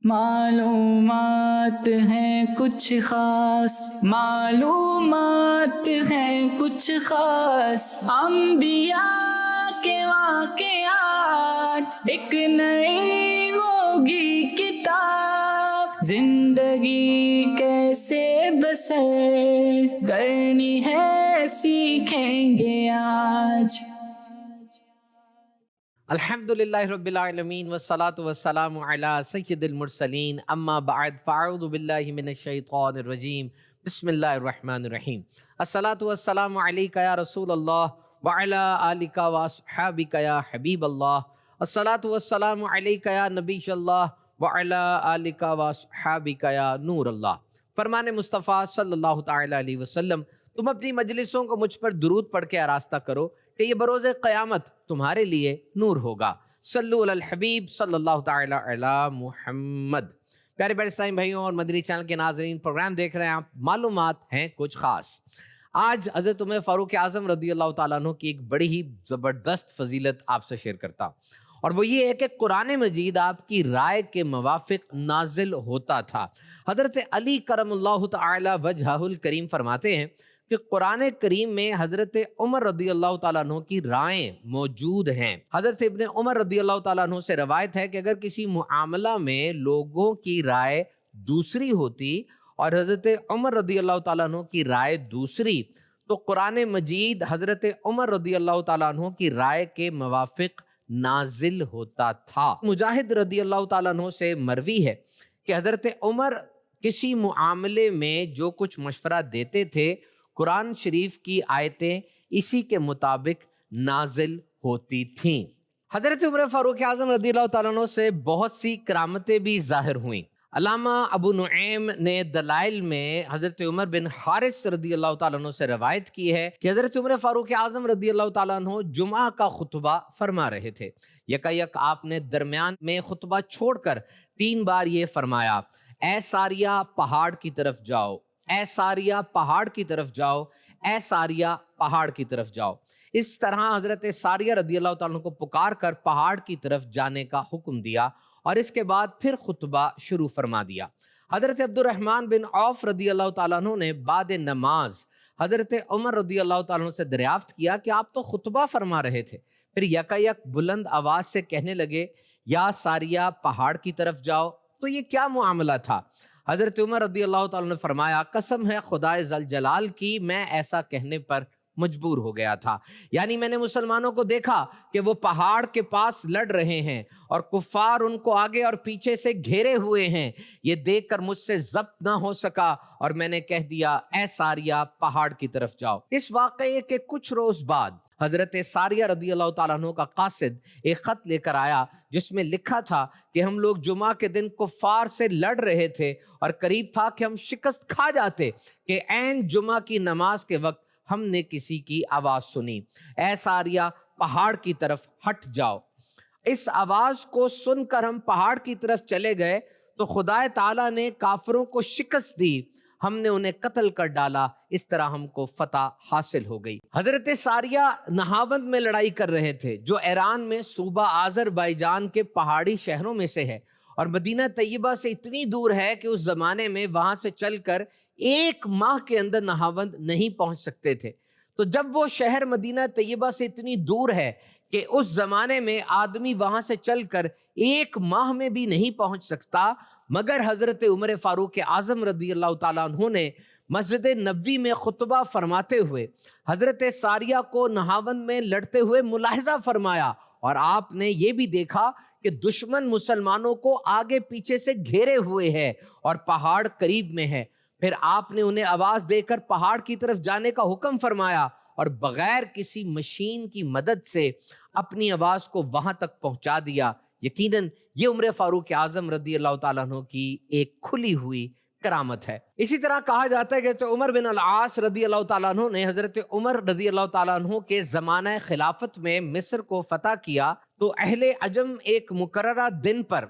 معلومات ہیں کچھ خاص، معلومات ہیں کچھ خاص، انبیاء کے واقعات، ایک نئی ہوگی کتاب، زندگی کیسے بسر کرنی ہے سیکھیں گے آج۔ الحمدللہ رب العالمین والصلاة والسلام علی سید المرسلین، اما بعد فاعوذ باللہ من الشیطان الرجیم، بسم اللہ الرحمن الرحیم۔ الصلاة والسلام علیکہ یا رسول اللہ وعلی آلکہ واصحابکہ یا حبیب اللہ، الصلاة والسلام علیکہ یا نبی اللہ وعلی آلکہ واصحابکہ یا نور اللہ۔ فرمان مصطفیٰ صلی اللہ تعالی علیہ وسلم، تم اپنی مجلسوں کو مجھ پر درود پڑھ کے آراستہ کرو کہ یہ بروز قیامت تمہارے لیے نور ہوگا۔ صلو علی الحبیب صلی اللہ تعالی علی محمد۔ پیارے بڑے اسلامی بھائیوں اور مدنی چینل کے ناظرین، پروگرام دیکھ رہے ہیں آپ، معلومات ہیں کچھ خاص۔ آج حضرت عمر فاروق اعظم رضی اللہ تعالیٰ عنہ کی ایک بڑی ہی زبردست فضیلت آپ سے شیئر کرتا ہوں، اور وہ یہ ہے کہ قرآن مجید آپ کی رائے کے موافق نازل ہوتا تھا۔ حضرت علی کرم اللہ تعالی وجہہ الکریم فرماتے ہیں کہ قرآن کریم میں حضرت عمر رضی اللہ تعالیٰ عنہ کی رائیں موجود ہیں۔ حضرت ابن عمر رضی اللہ تعالیٰ عنہ سے روایت ہے کہ اگر کسی معاملہ میں لوگوں کی رائے دوسری ہوتی اور حضرت عمر رضی اللہ تعالیٰ عنہ کی رائے دوسری، تو قرآن مجید حضرت عمر رضی اللہ تعالیٰ عنہ کی رائے کے موافق نازل ہوتا تھا۔ مجاہد رضی اللہ تعالیٰ عنہ سے مروی ہے کہ حضرت عمر کسی معاملے میں جو کچھ مشورہ دیتے تھے، قرآن شریف کی آیتیں اسی کے مطابق نازل ہوتی تھیں۔ حضرت عمر فاروق اعظم رضی اللہ تعالیٰ عنہ سے بہت سی کرامتیں بھی ظاہر ہوئیں۔ علامہ ابو نعیم نے دلائل میں حضرت عمر بن حارث رضی اللہ تعالیٰ عنہ سے روایت کی ہے کہ حضرت عمر فاروق اعظم رضی اللہ تعالیٰ عنہ جمعہ کا خطبہ فرما رہے تھے۔ یکایک آپ نے درمیان میں خطبہ چھوڑ کر 3 بار یہ فرمایا، اے ساریہ پہاڑ کی طرف جاؤ، اے ساریہ پہاڑ کی طرف جاؤ، اے ساریہ پہاڑ کی طرف جاؤ۔ اس طرح حضرت ساریہ رضی اللہ تعالیٰ عنہ کو پکار کر پہاڑ کی طرف جانے کا حکم دیا، اور اس کے بعد پھر خطبہ شروع فرما دیا۔ حضرت عبد الرحمن بن عوف رضی اللہ تعالیٰ عنہ نے بعد نماز حضرت عمر رضی اللہ تعالیٰ عنہ سے دریافت کیا کہ آپ تو خطبہ فرما رہے تھے، پھر یکایک بلند آواز سے کہنے لگے، یا ساریہ پہاڑ کی طرف جاؤ، تو یہ کیا معاملہ تھا؟ حضرت عمر رضی اللہ تعالیٰ نے فرمایا، قسم ہے خدائے ذوالجلال کی، میں ایسا کہنے پر مجبور ہو گیا تھا۔ یعنی میں نے مسلمانوں کو دیکھا کہ وہ پہاڑ کے پاس لڑ رہے ہیں اور کفار ان کو آگے اور پیچھے سے گھیرے ہوئے ہیں، یہ دیکھ کر مجھ سے ضبط نہ ہو سکا اور میں نے کہہ دیا، اے ساریہ پہاڑ کی طرف جاؤ۔ اس واقعے کے کچھ روز بعد حضرت ساریہ رضی اللہ تعالیٰ عنہ کا قاصد ایک خط لے کر آیا جس میں لکھا تھا کہ ہم لوگ جمعہ کے دن کفار سے لڑ رہے تھے اور قریب تھا کہ ہم شکست کھا جاتے کہ عین جمعہ کی نماز کے وقت ہم نے کسی کی آواز سنی، اے ساریہ پہاڑ کی طرف ہٹ جاؤ۔ اس آواز کو سن کر ہم پہاڑ کی طرف چلے گئے تو خدا تعالیٰ نے کافروں کو شکست دی، ہم نے انہیں قتل کر ڈالا، اس طرح ہم کو فتح حاصل ہو گئی۔ حضرت ساریہ نہاوند میں لڑائی کر رہے تھے، جو ایران میں صوبہ آذربائیجان کے پہاڑی شہروں میں سے ہے اور مدینہ طیبہ سے اتنی دور ہے کہ اس زمانے میں وہاں سے چل کر 1 ماہ کے اندر نہاوند نہیں پہنچ سکتے تھے۔ تو جب وہ شہر مدینہ طیبہ سے اتنی دور ہے کہ اس زمانے میں آدمی وہاں سے چل کر 1 ماہ میں بھی نہیں پہنچ سکتا، مگر حضرت عمر فاروق اعظم رضی اللہ تعالیٰ عنہ نے مسجد نبوی میں خطبہ فرماتے ہوئے حضرت ساریہ کو نہاوند میں لڑتے ہوئے ملاحظہ فرمایا، اور آپ نے یہ بھی دیکھا کہ دشمن مسلمانوں کو آگے پیچھے سے گھیرے ہوئے ہے اور پہاڑ قریب میں ہے۔ پھر آپ نے انہیں آواز دے کر پہاڑ کی طرف جانے کا حکم فرمایا اور بغیر کسی مشین کی مدد سے اپنی آواز کو وہاں تک پہنچا دیا۔ یقیناً یہ عمر فاروق اعظم رضی اللہ تعالیٰ عنہ کی ایک کھلی ہوئی کرامت ہے۔ اسی طرح کہا جاتا ہے کہ عمر بن العاص رضی اللہ تعالیٰ عنہ نے حضرت عمر رضی اللہ تعالیٰ عنہ کے زمانہ خلافت میں مصر کو فتح کیا، تو اہل عجم ایک مقررہ دن پر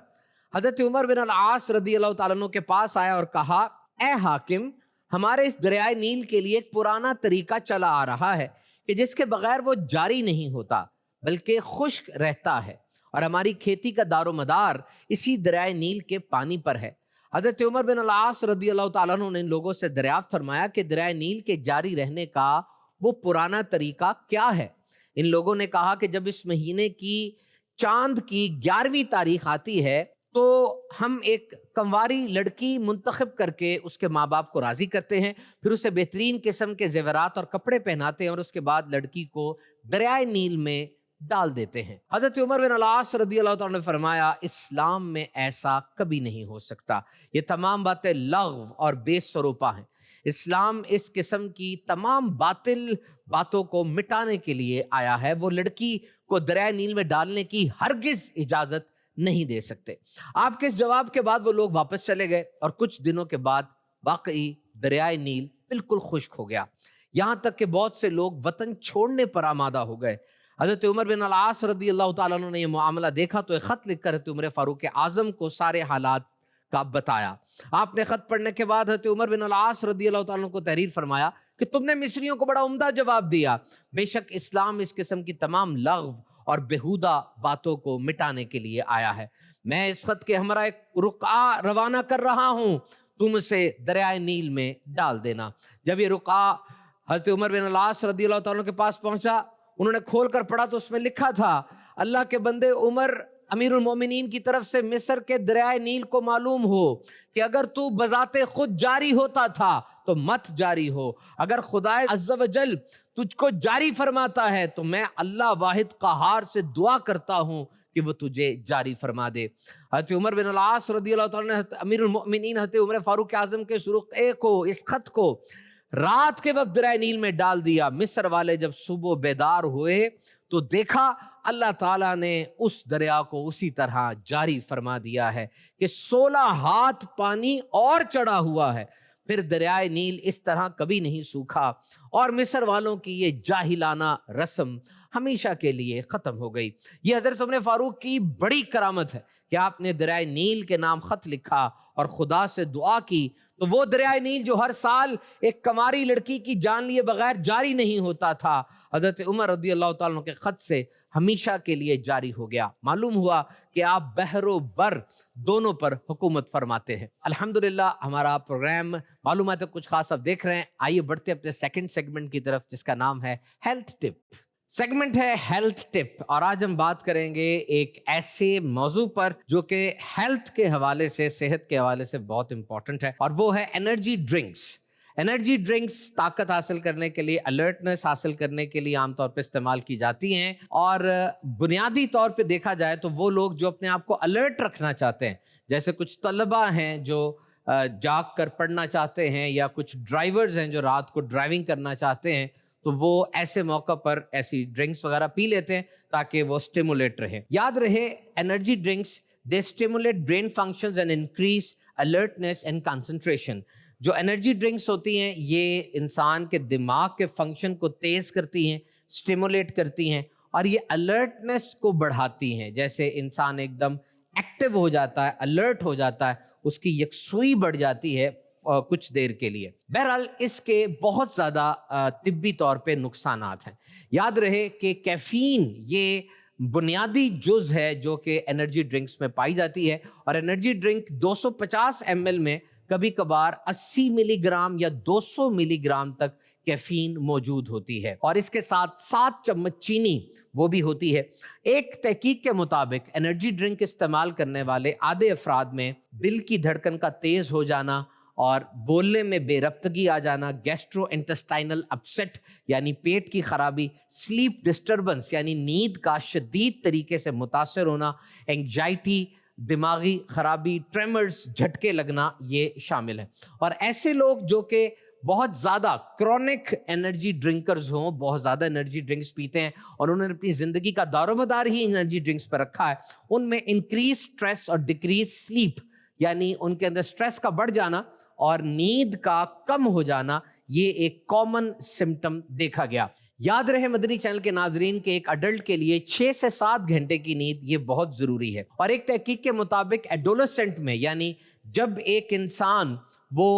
حضرت عمر بن العاص رضی اللہ تعالیٰ عنہ کے پاس آیا اور کہا، اے حاکم، ہمارے اس دریائے نیل کے لیے ایک پرانا طریقہ چلا آ رہا ہے کہ جس کے بغیر وہ جاری نہیں ہوتا بلکہ خشک رہتا ہے، اور ہماری کھیتی کا دار و مدار اسی دریائے نیل کے پانی پر ہے۔ حضرت عمر بن العاص رضی اللہ تعالیٰ عنہ نے ان لوگوں سے دریافت فرمایا کہ دریائے نیل کے جاری رہنے کا وہ پرانا طریقہ کیا ہے؟ ان لوگوں نے کہا کہ جب اس مہینے کی چاند کی 11ویں تاریخ آتی ہے تو ہم ایک کنواری لڑکی منتخب کر کے اس کے ماں باپ کو راضی کرتے ہیں، پھر اسے بہترین قسم کے زیورات اور کپڑے پہناتے ہیں اور اس کے بعد لڑکی کو دریائے نیل میں ڈال دیتے ہیں۔ حضرت عمر بن العاص رضی اللہ تعالیٰ نے فرمایا اسلام میں ایسا کبھی نہیں ہو سکتا، یہ تمام باتیں لغو اور بے سروپا ہیں۔ اسلام اس قسم کی تمام باطل باتوں کو مٹانے کے لیے آیا ہے۔ وہ لڑکی کو دریائے نیل میں ڈالنے کی ہرگز اجازت نہیں دے سکتے۔ آپ کے اس جواب کے بعد وہ لوگ واپس چلے گئے اور کچھ دنوں کے بعد واقعی دریائے نیل بالکل خشک ہو گیا، یہاں تک کہ بہت سے لوگ وطن چھوڑنے پر آمادہ ہو گئے۔ حضرت عمر بن العاص رضی اللہ تعالیٰ عنہ نے یہ معاملہ دیکھا تو ایک خط لکھ کر حضرت عمر فاروق اعظم کو سارے حالات کا بتایا۔ آپ نے خط پڑھنے کے بعد حضرت عمر بن العاص رضی اللہ تعالیٰ عنہ کو تحریر فرمایا کہ تم نے مصریوں کو بڑا عمدہ جواب دیا، بے شک اسلام اس قسم کی تمام لغو اور بےہودہ باتوں کو مٹانے کے لیے آیا ہے۔ میں اس خط کے ہمراہ ایک رقعہ روانہ کر رہا ہوں، تم اسے دریائے نیل میں ڈال دینا۔ جب یہ رقعہ حضرت عمر بن العاص رضی اللہ تعالیٰ عنہ کے پاس پہنچا، انہوں نے کھول کر پڑھا تو اس میں لکھا تھا اللہ کے بندے عمر امیر المومنین کی طرف سے مصر کے دریائے نیل کو معلوم ہو کہ اگر تو بذات خود جاری ہوتا تھا تو مت جاری ہو، اگر خدائے عز و جل تجھ کو جاری فرماتا ہے تو میں اللہ واحد قہار سے دعا کرتا ہوں کہ وہ تجھے جاری فرما دے۔ حضرت عمر بن العاص رضی اللہ تعالیٰ نے امیر المؤمنین حضرت عمر فاروق اعظم کے سرخ کو اس خط کو رات کے وقت دریائے نیل میں ڈال دیا۔ مصر والے جب صبح بیدار ہوئے تو دیکھا اللہ تعالیٰ نے اس دریا کو اسی طرح جاری فرما دیا ہے کہ 16 ہاتھ پانی اور چڑھا ہوا ہے۔ پھر دریائے نیل اس طرح کبھی نہیں سوکھا اور مصر والوں کی یہ جاہلانہ رسم ہمیشہ کے لیے ختم ہو گئی۔ یہ حضرت عمر فاروق کی بڑی کرامت ہے کہ آپ نے دریائے نیل کے نام خط لکھا اور خدا سے دعا کی تو وہ دریائے نیل جو ہر سال ایک کنواری لڑکی کی جان لیے بغیر جاری نہیں ہوتا تھا، حضرت عمر رضی اللہ تعالیٰ عنہ کے خط سے ہمیشہ کے لیے جاری ہو گیا۔ معلوم ہوا کہ آپ بحر و بر دونوں پر حکومت فرماتے ہیں۔ الحمدللہ ہمارا پروگرام معلومات کچھ خاص آپ دیکھ رہے ہیں۔ آئیے بڑھتے اپنے سیکنڈ سیگمنٹ کی طرف جس کا نام ہے ہیلتھ ٹپ۔ سیگمنٹ ہے ہیلتھ ٹپ اور آج ہم بات کریں گے ایک ایسے موضوع پر جو کہ ہیلتھ کے حوالے سے، صحت کے حوالے سے بہت امپورٹنٹ ہے، اور وہ ہے انرجی ڈرنکس۔ انرجی ڈرنکس طاقت حاصل کرنے کے لیے، الرٹنس حاصل کرنے کے لیے عام طور پہ استعمال کی جاتی ہیں، اور بنیادی طور پہ دیکھا جائے تو وہ لوگ جو اپنے آپ کو الرٹ رکھنا چاہتے ہیں، جیسے کچھ طلبہ ہیں جو جاگ کر پڑھنا چاہتے ہیں، یا کچھ ڈرائیورز ہیں جو رات کو ڈرائیونگ کرنا چاہتے ہیں، تو وہ ایسے موقع پر ایسی ڈرنکس وغیرہ پی لیتے ہیں تاکہ وہ اسٹیمولیٹ رہے۔ یاد رہے energy drinks they stimulate brain functions and increase alertness and concentration. جو انرجی ڈرنکس ہوتی ہیں یہ انسان کے دماغ کے فنکشن کو تیز کرتی ہیں، اسٹیمولیٹ کرتی ہیں، اور یہ الرٹنس کو بڑھاتی ہیں۔ جیسے انسان ایک دم ایکٹیو ہو جاتا ہے، الرٹ ہو جاتا ہے، اس کی یکسوئی بڑھ جاتی ہے کچھ دیر کے لیے۔ بہرحال اس کے بہت زیادہ طبی طور پہ نقصانات ہیں۔ یاد رہے کہ کیفین یہ بنیادی جز ہے جو کہ انرجی ڈرنکس میں پائی جاتی ہے، اور انرجی ڈرنک 250 ml میں کبھی کبھار 80 ملی گرام یا 200 ملی گرام تک کیفین موجود ہوتی ہے، اور اس کے ساتھ 7 چمچ چینی وہ بھی ہوتی ہے۔ ایک تحقیق کے مطابق انرجی ڈرنک استعمال کرنے والے آدھے افراد میں دل کی دھڑکن کا تیز ہو جانا اور بولنے میں بے ربطگی آ جانا، گیسٹرو انٹسٹائنل اپسیٹ یعنی پیٹ کی خرابی، سلیپ ڈسٹربنس یعنی نیند کا شدید طریقے سے متاثر ہونا، انگزائٹی، دماغی خرابی، ٹریمرز، جھٹکے لگنا، یہ شامل ہے۔ اور ایسے لوگ جو کہ بہت زیادہ کرونک انرجی ڈرنکرز ہوں، بہت زیادہ انرجی ڈرنکس پیتے ہیں اور انہوں نے اپنی زندگی کا دار و مدار ہی انرجی ڈرنکس پر رکھا ہے، ان میں انکریز اسٹریس اور ڈیکریز سلیپ یعنی ان کے اندر اسٹریس کا بڑھ جانا اور نیند کا کم ہو جانا، یہ ایک کامن سمٹم دیکھا گیا۔ یاد رہے مدنی چینل کے ناظرین کہ ایک اڈلٹ کے لیے 6 سے 7 گھنٹے کی نیند یہ بہت ضروری ہے، اور ایک تحقیق کے مطابق ایڈولسنٹ میں یعنی جب ایک انسان وہ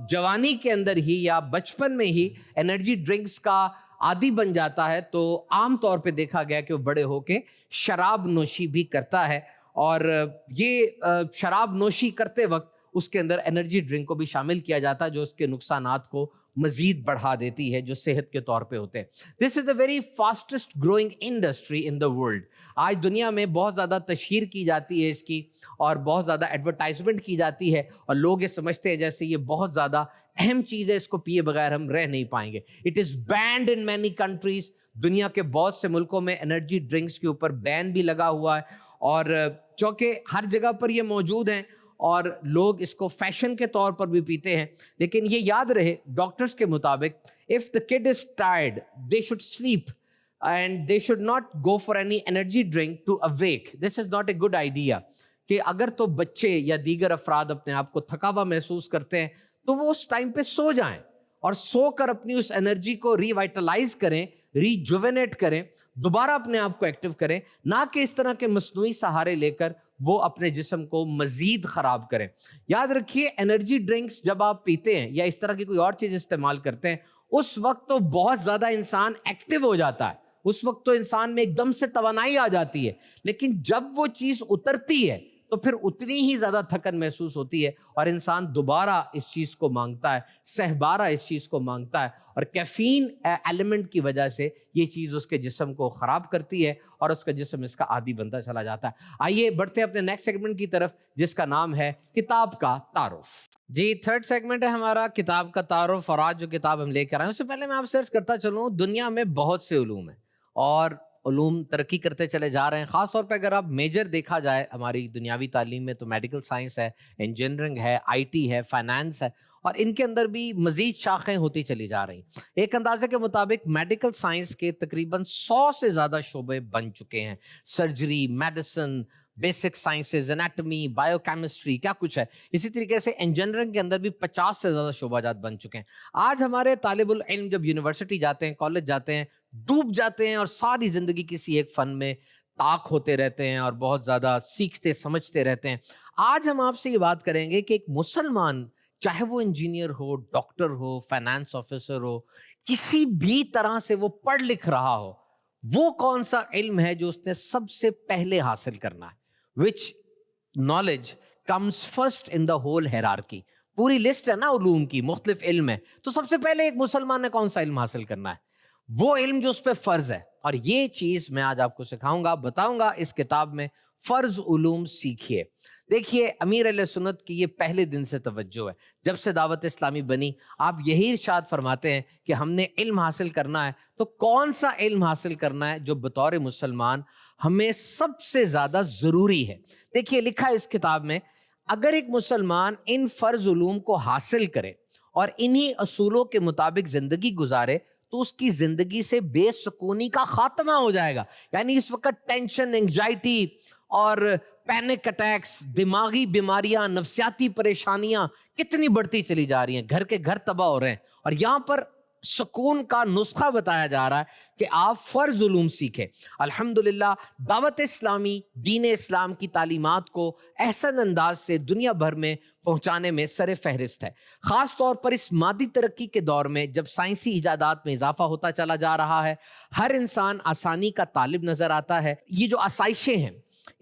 جوانی کے اندر ہی یا بچپن میں ہی انرجی ڈرنکس کا عادی بن جاتا ہے تو عام طور پہ دیکھا گیا کہ وہ بڑے ہو کے شراب نوشی بھی کرتا ہے، اور یہ شراب نوشی کرتے وقت اس کے اندر انرجی ڈرنک کو بھی شامل کیا جاتا ہے جو اس کے نقصانات کو مزید بڑھا دیتی ہے جو صحت کے طور پہ ہوتے ہیں۔ This is a very fastest growing industry in the world. آج دنیا میں بہت زیادہ تشہیر کی جاتی ہے اس کی، اور بہت زیادہ ایڈورٹائزمنٹ کی جاتی ہے، اور لوگ یہ سمجھتے ہیں جیسے یہ بہت زیادہ اہم چیز ہے، اس کو پیے بغیر ہم رہ نہیں پائیں گے۔ It is banned in many countries. دنیا کے بہت سے ملکوں میں انرجی ڈرنکس کے اوپر بین بھی لگا ہوا ہے، اور چونکہ ہر جگہ پر یہ موجود ہیں اور لوگ اس کو فیشن کے طور پر بھی پیتے ہیں، لیکن یہ یاد رہے ڈاکٹرز کے مطابق if the kid is tired they should sleep and they should not go for any energy drink to awake. This is not a good idea کہ اگر تو بچے یا دیگر افراد اپنے آپ کو تھکا ہوا محسوس کرتے ہیں تو وہ اس ٹائم پہ سو جائیں، اور سو کر اپنی اس انرجی کو ریوائٹلائز کریں، ریجوینیٹ کریں، دوبارہ اپنے آپ کو ایکٹیو کریں، نہ کہ اس طرح کے مصنوعی سہارے لے کر وہ اپنے جسم کو مزید خراب کریں۔ یاد رکھیے انرجی ڈرنکس جب آپ پیتے ہیں یا اس طرح کی کوئی اور چیز استعمال کرتے ہیں، اس وقت تو بہت زیادہ انسان ایکٹیو ہو جاتا ہے، اس وقت تو انسان میں ایک دم سے توانائی آ جاتی ہے، لیکن جب وہ چیز اترتی ہے تو پھر اتنی ہی زیادہ تھکن محسوس ہوتی ہے، اور انسان دوبارہ اس چیز کو مانگتا ہے، سہبارہ اس چیز کو مانگتا ہے، اور کیفین ایلیمنٹ کی وجہ سے یہ چیز اس کے جسم کو خراب کرتی ہے اور اس کا جسم اس کا عادی بنتا چلا جاتا ہے۔ آئیے بڑھتے ہیں اپنے نیکسٹ سیگمنٹ کی طرف جس کا نام ہے کتاب کا تعارف۔ جی، تھرڈ سیگمنٹ ہے ہمارا کتاب کا تعارف، اور آج جو کتاب ہم لے کر آئے ہیں اس سے پہلے میں آپ سے عرض کرتا چلوں، دنیا میں بہت سے علوم ہیں اور علوم ترقی کرتے چلے جا رہے ہیں۔ خاص طور پہ اگر آپ میجر دیکھا جائے ہماری دنیاوی تعلیم میں تو میڈیکل سائنس ہے، انجینئرنگ ہے، آئی ٹی ہے، فائنانس ہے، اور ان کے اندر بھی مزید شاخیں ہوتی چلی جا رہی ہیں۔ ایک اندازے کے مطابق میڈیکل سائنس کے تقریباً 100 سے زیادہ شعبے بن چکے ہیں، surgery, medicine, basic sciences, anatomy, bio chemistry, کیا کچھ ہے۔ اسی طریقے سے انجینئرنگ کے اندر بھی 50 سے زیادہ شعبہ جات بن چکے ہیں۔ آج ہمارے طالب العلم جب یونیورسٹی جاتے ہیں، کالج جاتے ہیں، ڈوب جاتے ہیں اور ساری زندگی کسی ایک فن میں طاق ہوتے رہتے ہیں اور بہت زیادہ سیکھتے سمجھتے رہتے ہیں۔ آج ہم آپ سے یہ بات کریں گے کہ ایک مسلمان، چاہے وہ انجینئر ہو، ڈاکٹر ہو، فائنانس آفیسر ہو، کسی بھی طرح سے وہ پڑھ لکھ رہا ہو، وہ کون سا علم ہے جو اس نے سب سے پہلے حاصل کرنا ہے؟ which knowledge comes first in the whole hierarchy. پوری لسٹ ہے نا علوم کی، مختلف علم ہے، تو سب سے پہلے ایک مسلمان نے کون سا علم حاصل کرنا ہے؟ وہ علم جو اس پہ فرض ہے، اور یہ چیز میں آج آپ کو سکھاؤں گا، بتاؤں گا اس کتاب میں۔ فرض علوم سیکھیے۔ دیکھیے، امیر اہل سنت کی یہ پہلے دن سے توجہ ہے، جب سے دعوت اسلامی بنی آپ یہی ارشاد فرماتے ہیں کہ ہم نے علم حاصل کرنا ہے، تو کون سا علم حاصل کرنا ہے جو بطور مسلمان ہمیں سب سے زیادہ ضروری ہے؟ دیکھیے لکھا ہے اس کتاب میں، اگر ایک مسلمان ان فرض علوم کو حاصل کرے اور انہی اصولوں کے مطابق زندگی گزارے تو اس کی زندگی سے بے سکونی کا خاتمہ ہو جائے گا۔ یعنی اس وقت ٹینشن، انگزائٹی اور پینک اٹیکس، دماغی بیماریاں، نفسیاتی پریشانیاں کتنی بڑھتی چلی جا رہی ہیں، گھر کے گھر تباہ ہو رہے ہیں، اور یہاں پر سکون کا نسخہ بتایا جا رہا ہے کہ آپ فرض علوم سیکھیں۔ الحمدللہ دعوت اسلامی دین اسلام کی تعلیمات کو احسن انداز سے دنیا بھر میں پہنچانے میں سر فہرست ہے، خاص طور پر اس مادی ترقی کے دور میں جب سائنسی ایجادات میں اضافہ ہوتا چلا جا رہا ہے، ہر انسان آسانی کا طالب نظر آتا ہے۔ یہ جو آسائشیں ہیں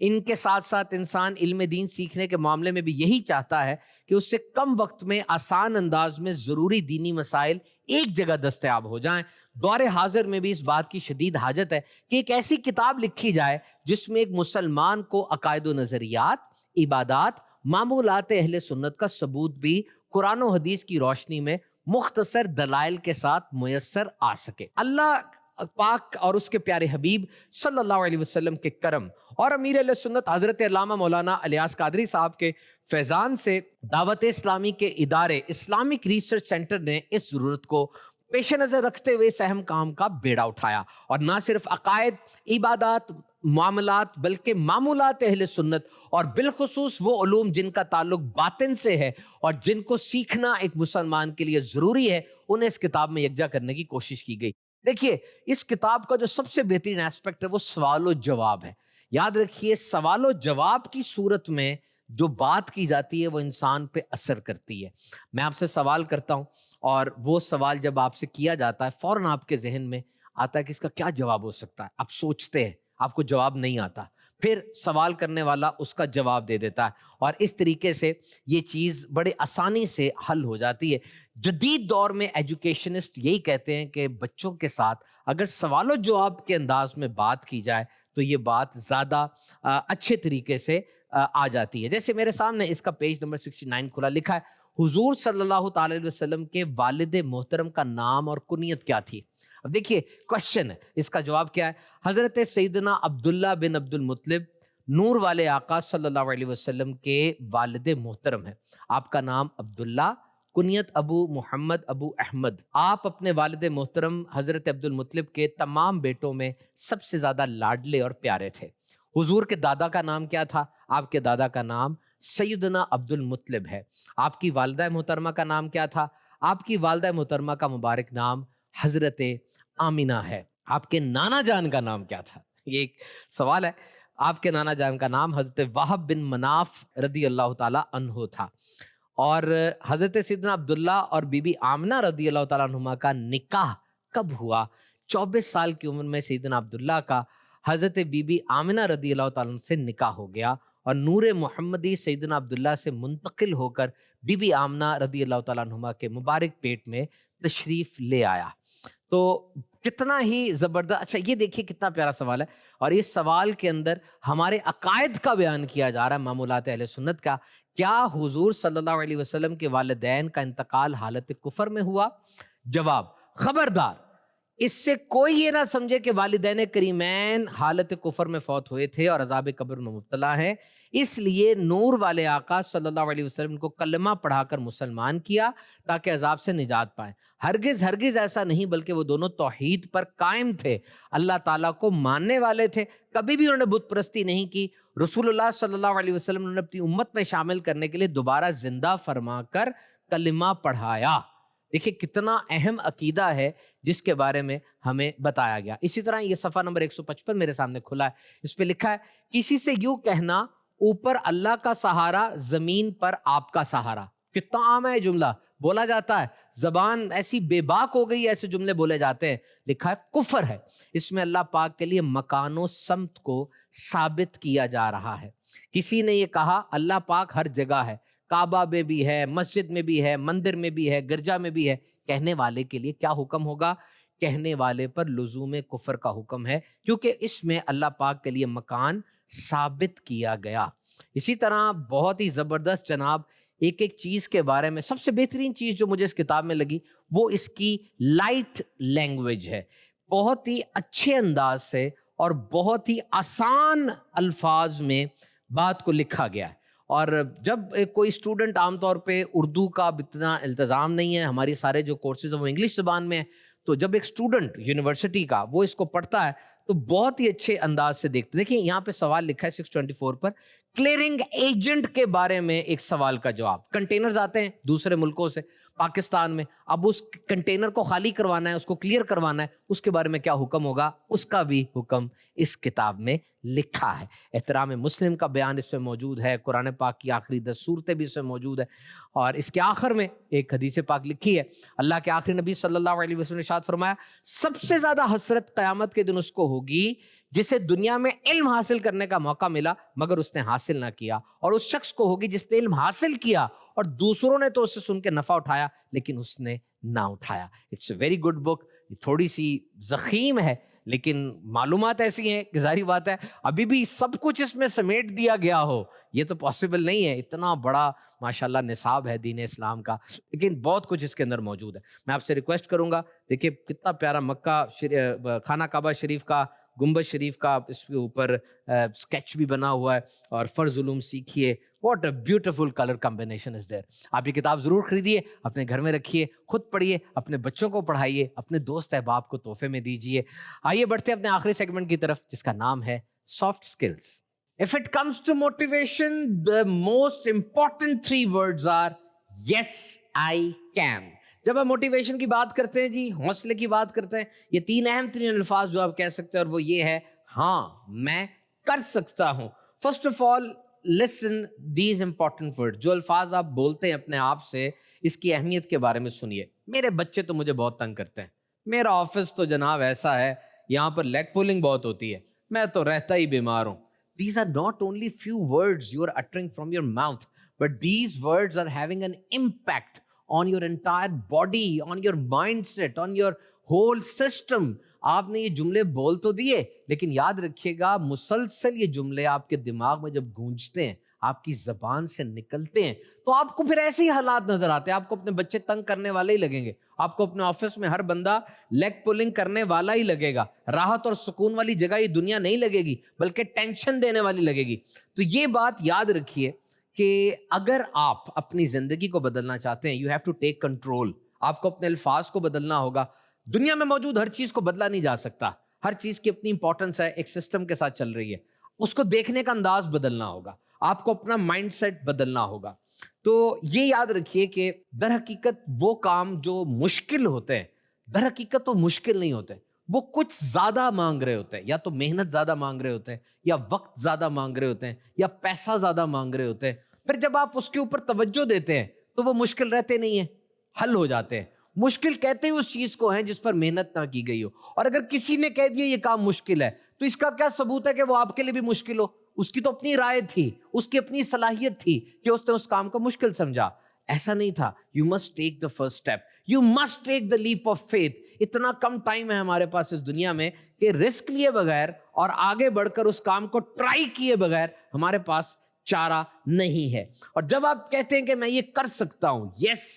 ان کے ساتھ ساتھ انسان علم دین سیکھنے کے معاملے میں بھی یہی چاہتا ہے کہ اس سے کم وقت میں آسان انداز میں ضروری دینی مسائل ایک جگہ دستیاب ہو جائیں۔ دور حاضر میں بھی اس بات کی شدید حاجت ہے کہ ایک ایسی کتاب لکھی جائے جس میں ایک مسلمان کو عقائد و نظریات، عبادات، معمولات اہل سنت کا ثبوت بھی قرآن و حدیث کی روشنی میں مختصر دلائل کے ساتھ میسر آ سکے۔ اللہ پاک اور اس کے پیارے حبیب صلی اللہ علیہ وسلم کے کرم اور امیر اہل سنت حضرت علامہ مولانا الیاس قادری صاحب کے فیضان سے دعوت اسلامی کے ادارے اسلامک ریسرچ سینٹر نے اس ضرورت کو پیش نظر رکھتے ہوئے اس اہم کام کا بیڑا اٹھایا، اور نہ صرف عقائد، عبادات، معاملات بلکہ معمولات اہل سنت اور بالخصوص وہ علوم جن کا تعلق باطن سے ہے اور جن کو سیکھنا ایک مسلمان کے لیے ضروری ہے، انہیں اس کتاب میں یکجا کرنے کی کوشش کی گئی۔ دیکھیے اس کتاب کا جو سب سے بہترین ایسپیکٹ ہے وہ سوال و جواب ہے۔ یاد رکھیے سوال و جواب کی صورت میں جو بات کی جاتی ہے وہ انسان پہ اثر کرتی ہے۔ میں آپ سے سوال کرتا ہوں اور وہ سوال جب آپ سے کیا جاتا ہے فوراً آپ کے ذہن میں آتا ہے کہ اس کا کیا جواب ہو سکتا ہے، آپ سوچتے ہیں، آپ کو جواب نہیں آتا، پھر سوال کرنے والا اس کا جواب دے دیتا ہے، اور اس طریقے سے یہ چیز بڑے آسانی سے حل ہو جاتی ہے۔ جدید دور میں ایجوکیشنسٹ یہی کہتے ہیں کہ بچوں کے ساتھ اگر سوال و جواب کے انداز میں بات کی جائے تو یہ بات زیادہ اچھے طریقے سے آ جاتی ہے۔ جیسے میرے سامنے اس کا پیج نمبر 69 کھلا، لکھا ہے حضور صلی اللہ تعالی علیہ وسلم کے والد محترم کا نام اور کنیت کیا تھی؟ اب دیکھیے کوشچن ہے، اس کا جواب کیا ہے؟ حضرت سیدنا عبداللہ بن عبد المطلب نور والے آقا صلی اللہ علیہ وسلم کے والد محترم ہیں۔ آپ کا نام عبداللہ، کنیت ابو محمد ابو احمد۔ آپ اپنے والد محترم حضرت عبد المطلب کے تمام بیٹوں میں سب سے زیادہ لاڈلے اور پیارے تھے۔ حضور کے دادا کا نام کیا تھا؟ آپ کے دادا کا نام سیدنا عبد المطلب ہے۔ آپ کی والدہ محترمہ کا نام کیا تھا؟ آپ کی والدہ محترمہ کا مبارک نام حضرت آمینہ ہے۔ آپ کے نانا جان کا نام کیا تھا؟ یہ ایک سوال ہے۔ آپ کے نانا جان کا نام حضرت وہب بن مناف رضی اللہ تعالی عنہ تھا، اور حضرت سیدنا عبداللہ اور بی بی آمنہ رضی اللہ تعالیٰ عنہما کا نکاح کب ہوا؟ 24 سال کی عمر میں سیدنا عبداللہ کا حضرت بی بی آمنہ رضی اللہ تعالیٰ عنہ سے نکاح ہو گیا، اور نور محمدی سیدنا عبداللہ سے منتقل ہو کر بی بی آمنہ رضی اللہ تعالیٰ عنہما کے مبارک پیٹ میں تشریف لے آیا۔ تو کتنا ہی زبردست، اچھا یہ دیکھیے کتنا پیارا سوال ہے، اور اس سوال کے اندر ہمارے عقائد کا بیان کیا جا رہا ہے، معمولات اہل سنت کا۔ کیا حضور صلی اللہ علیہ وسلم کے والدین کا انتقال حالت کفر میں ہوا؟ جواب، خبردار اس سے کوئی یہ نہ سمجھے کہ والدین کریمین حالت کفر میں فوت ہوئے تھے اور عذاب قبر میں مبتلا ہیں، اس لیے نور والے آقا صلی اللہ علیہ وسلم کو کلمہ پڑھا کر مسلمان کیا تاکہ عذاب سے نجات پائیں۔ ہرگز ہرگز ایسا نہیں، بلکہ وہ دونوں توحید پر قائم تھے، اللہ تعالیٰ کو ماننے والے تھے، کبھی بھی انہوں نے بت پرستی نہیں کی۔ رسول اللہ صلی اللہ علیہ وسلم نے اپنی امت میں شامل کرنے کے لیے دوبارہ زندہ فرما کر کلمہ پڑھایا۔ دیکھیے کتنا اہم عقیدہ ہے جس کے بارے میں ہمیں بتایا گیا۔ اسی طرح یہ صفحہ نمبر 155 میرے سامنے کھلا ہے، اس پہ لکھا ہے کسی سے یوں کہنا اوپر اللہ کا سہارا، زمین پر آپ کا سہارا۔ کتنا عام ہے یہ جملہ، بولا جاتا ہے، زبان ایسی بے باک ہو گئی، ایسے جملے بولے جاتے ہیں۔ لکھا ہے کفر ہے، اس میں اللہ پاک کے لیے مکان و سمت کو ثابت کیا جا رہا ہے۔ کسی نے یہ کہا اللہ پاک ہر جگہ ہے، کعبہ میں بھی ہے، مسجد میں بھی ہے، مندر میں بھی ہے، گرجا میں بھی ہے، کہنے والے کے لیے کیا حکم ہوگا؟ کہنے والے پر لزوم کفر کا حکم ہے، کیونکہ اس میں اللہ پاک کے لیے مکان ثابت کیا گیا۔ اسی طرح بہت ہی زبردست جناب ایک ایک چیز کے بارے میں سب سے بہترین چیز جو مجھے اس کتاب میں لگی وہ اس کی لائٹ لینگویج ہے۔ بہت ہی اچھے انداز سے اور بہت ہی آسان الفاظ میں بات کو لکھا گیا ہے۔ اور جب کوئی اسٹوڈنٹ عام طور پہ اردو کا اتنا التزام نہیں ہے، ہماری سارے جو کورسز ہیں وہ انگلش زبان میں ہیں، تو جب ایک اسٹوڈنٹ یونیورسٹی کا وہ اس کو پڑھتا ہے تو بہت ہی اچھے انداز سے دیکھتے ہیں۔ دیکھیں یہاں پہ سوال لکھا ہے 624 پر، کلیئرنگ ایجنٹ کے بارے میں ایک سوال کا جواب۔ کنٹینرز آتے ہیں دوسرے ملکوں سے پاکستان میں، اب اس کنٹینر کو خالی کروانا ہے، اس کو کلیئر کروانا ہے، اس کے بارے میں کیا حکم ہوگا؟ اس کا بھی حکم اس کتاب میں لکھا ہے۔ احترام مسلم کا بیان اس میں موجود ہے، قرآن پاک کی آخری 10 صورتیں بھی اس میں موجود ہیں، اور اس کے آخر میں ایک حدیث پاک لکھی ہے۔ اللہ کے آخری نبی صلی اللہ علیہ وسلم نے ارشاد فرمایا سب سے زیادہ حسرت قیامت کے دن اس کو ہوگی جسے دنیا میں علم حاصل کرنے کا موقع ملا مگر اس نے حاصل نہ کیا، اور اس شخص کو ہوگی جس نے علم حاصل کیا اور دوسروں نے تو اس سے سن کے نفع اٹھایا لیکن اس نے نہ اٹھایا۔ It's a very good book, تھوڑی سی ضخیم ہے لیکن معلومات ایسی ہیں کہ ظاہری بات ہے ابھی بھی سب کچھ اس میں سمیٹ دیا گیا ہو یہ تو پاسبل نہیں ہے، اتنا بڑا ماشاءاللہ نصاب ہے دین اسلام کا، لیکن بہت کچھ اس کے اندر موجود ہے۔ میں آپ سے ریکویسٹ کروں گا، دیکھیے کتنا پیارا مکہ خانہ کعبہ شریف کا گنبد شریف کا اس کے اوپر اسکیچ بھی بنا ہوا ہے، اور فرض علوم سیکھیے، what a beautiful colour combination is there. آپ یہ کتاب ضرور خریدیے، اپنے گھر میں رکھیے، خود پڑھیے، اپنے بچوں کو پڑھائیے، اپنے دوست احباب کو تحفے میں دیجیے۔ آئیے بڑھتے ہیں اپنے آخری سیگمنٹ کی طرف جس کا نام ہے soft skills. If it comes to motivation, the most important 3 words are yes, I can۔ جب آپ موٹیویشن کی بات کرتے ہیں جی، حوصلے کی بات کرتے ہیں، یہ 3 اہم ترین الفاظ جو آپ کہہ سکتے ہیں اور وہ یہ ہے ہاں میں کر سکتا ہوں۔ First of all listen these important word, جو الفاظ آپ بولتے ہیں اپنے آپ سے اس کی اہمیت کے بارے میں سنیے۔ میرے بچے تو مجھے بہت تنگ کرتے ہیں، میرا آفس تو جناب ایسا ہے, یہاں پر لیگ پولنگ بہت ہوتی ہے, میں تو رہتا ہی بیمار ہوں. These are not only few words you are uttering from your mouth, but these words are having an impact on your entire body, on your mindset, on your whole system. آپ نے یہ جملے بول تو دیے, لیکن یاد رکھیے گا مسلسل یہ جملے آپ کے دماغ میں جب گونجتے ہیں, آپ کی زبان سے نکلتے ہیں, تو آپ کو پھر ایسے ہی حالات نظر آتے ہیں. آپ کو اپنے بچے تنگ کرنے والے ہی لگیں گے, آپ کو اپنے آفس میں ہر بندہ لیگ پولنگ کرنے والا ہی لگے گا. راحت اور سکون والی جگہ یہ دنیا نہیں لگے گی, بلکہ ٹینشن دینے والی لگے گی. تو یہ بات یاد رکھیے کہ اگر آپ اپنی زندگی کو بدلنا چاہتے ہیں, you have to take control. آپ کو اپنے الفاظ کو بدلنا ہوگا. دنیا میں موجود ہر چیز کو بدلا نہیں جا سکتا, ہر چیز کی اپنی امپورٹنس ہے, ایک سسٹم کے ساتھ چل رہی ہے, اس کو دیکھنے کا انداز بدلنا ہوگا, آپ کو اپنا مائنڈ سیٹ بدلنا ہوگا. تو یہ یاد رکھیے کہ در حقیقت وہ کام جو مشکل ہوتے ہیں, در حقیقت وہ مشکل نہیں ہوتے, وہ کچھ زیادہ مانگ رہے ہوتے ہیں. یا تو محنت زیادہ مانگ رہے ہوتے ہیں, یا وقت زیادہ مانگ رہے ہوتے ہیں, یا پیسہ زیادہ مانگ رہے ہوتے ہیں. پھر جب آپ اس کے اوپر توجہ دیتے ہیں تو وہ مشکل رہتے نہیں ہیں, حل ہو جاتے ہیں. مشکل کہتے ہی اس چیز کو ہیں جس پر محنت نہ کی گئی ہو. اور اگر کسی نے کہہ دیا یہ کام مشکل ہے, تو اس کا کیا ثبوت ہے کہ وہ آپ کے لیے بھی مشکل ہو؟ اس کی تو اپنی رائے تھی, اس کی اپنی صلاحیت تھی کہ اس نے اس کام کو مشکل سمجھا. ایسا نہیں تھا. You must take the first step, you must take the leap of faith. اتنا کم ٹائم ہے ہمارے پاس اس دنیا میں کہ رسک لیے بغیر اور آگے بڑھ کر اس کام کو ٹرائی کیے بغیر ہمارے پاس چارہ نہیں ہے. اور جب آپ کہتے ہیں کہ میں یہ کر سکتا ہوں, یس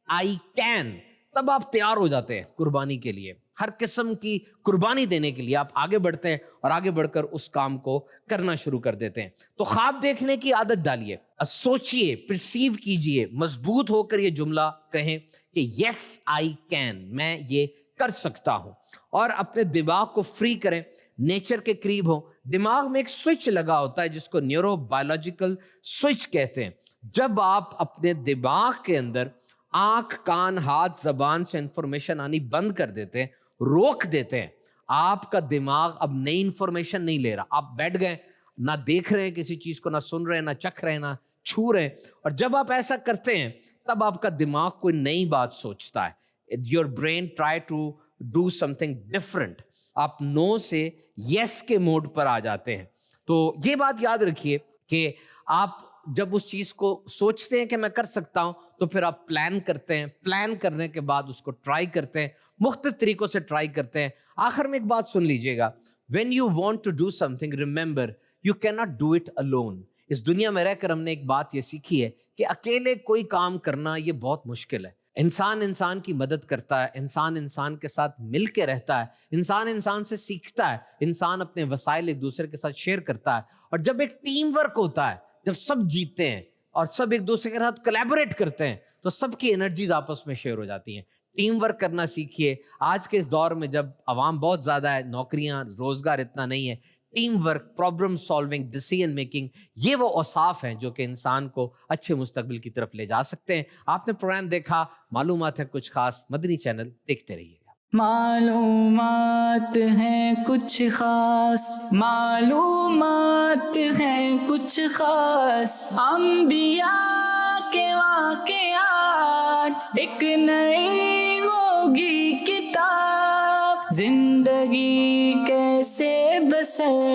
آئی کین, تب آپ تیار ہو جاتے ہیں قربانی کے لیے, ہر قسم کی قربانی دینے کے لیے آپ آگے بڑھتے ہیں اور آگے بڑھ کر اس کام کو کرنا شروع کر دیتے ہیں. تو خواب دیکھنے کی عادت ڈالیے, سوچئے, پرسیو کیجئے, مضبوط ہو کر یہ جملہ کہیں کہ یس آئی کین, میں یہ کر سکتا ہوں. اور اپنے دماغ کو فری کریں, نیچر کے قریب ہوں. دماغ میں ایک سوئچ لگا ہوتا ہے جس کو نیورو بایولوجیکل سوئچ کہتے ہیں. جب آپ اپنے دماغ کے اندر آنکھ, کان, ہاتھ, زبان سے انفارمیشن آنی بند کر دیتے ہیں, روک دیتے ہیں, آپ کا دماغ اب نئی انفارمیشن نہیں لے رہا. آپ بیٹھ گئے, نہ دیکھ رہے ہیں کسی چیز کو, نہ سن رہے ہیں, نہ چکھ رہے ہیں, نہ چھو رہے ہیں. اور جب آپ ایسا کرتے ہیں تب آپ کا دماغ کوئی نئی بات سوچتا ہے. Your brain try to do something different. آپ نو سے یس کے موڈ پر آ جاتے ہیں. تو یہ بات یاد رکھیے کہ آپ جب اس چیز کو سوچتے ہیں کہ میں کر سکتا ہوں, تو پھر آپ پلان کرتے ہیں, پلان کرنے کے بعد اس کو ٹرائی کرتے ہیں, مختلف طریقوں سے ٹرائی کرتے ہیں. آخر میں ایک بات سن لیجئے گا, when you want to do something, remember you cannot do it alone. اس دنیا میں رہ کر ہم نے ایک بات یہ سیکھی ہے کہ اکیلے کوئی کام کرنا یہ بہت مشکل ہے. انسان انسان کی مدد کرتا ہے, انسان انسان کے ساتھ مل کے رہتا ہے, انسان انسان سے سیکھتا ہے, انسان اپنے وسائل ایک دوسرے کے ساتھ شیئر کرتا ہے. اور جب ایک ٹیم ورک ہوتا ہے, جب سب جیتتے ہیں اور سب ایک دوسرے کے ساتھ کولیبوریٹ کرتے ہیں, تو سب کی انرجیز آپس میں شیئر ہو جاتی ہیں. ٹیم ورک کرنا سیکھیے. آج کے اس دور میں جب عوام بہت زیادہ ہے, نوکریاں, روزگار اتنا نہیں ہے, team work, problem solving, decision making, یہ وہ اوصاف ہیں جو کہ انسان کو اچھے مستقبل کی طرف لے جا سکتے ہیں. آپ نے پروگرام دیکھا, معلومات ہے کچھ خاص, مدنی چینل دیکھتے رہیے گا. معلومات ہیں کچھ خاص, معلومات ہیں کچھ خاص, انبیاء کے واقعات, ایک نئی ہوگی کتاب, زندگی کیسے بسر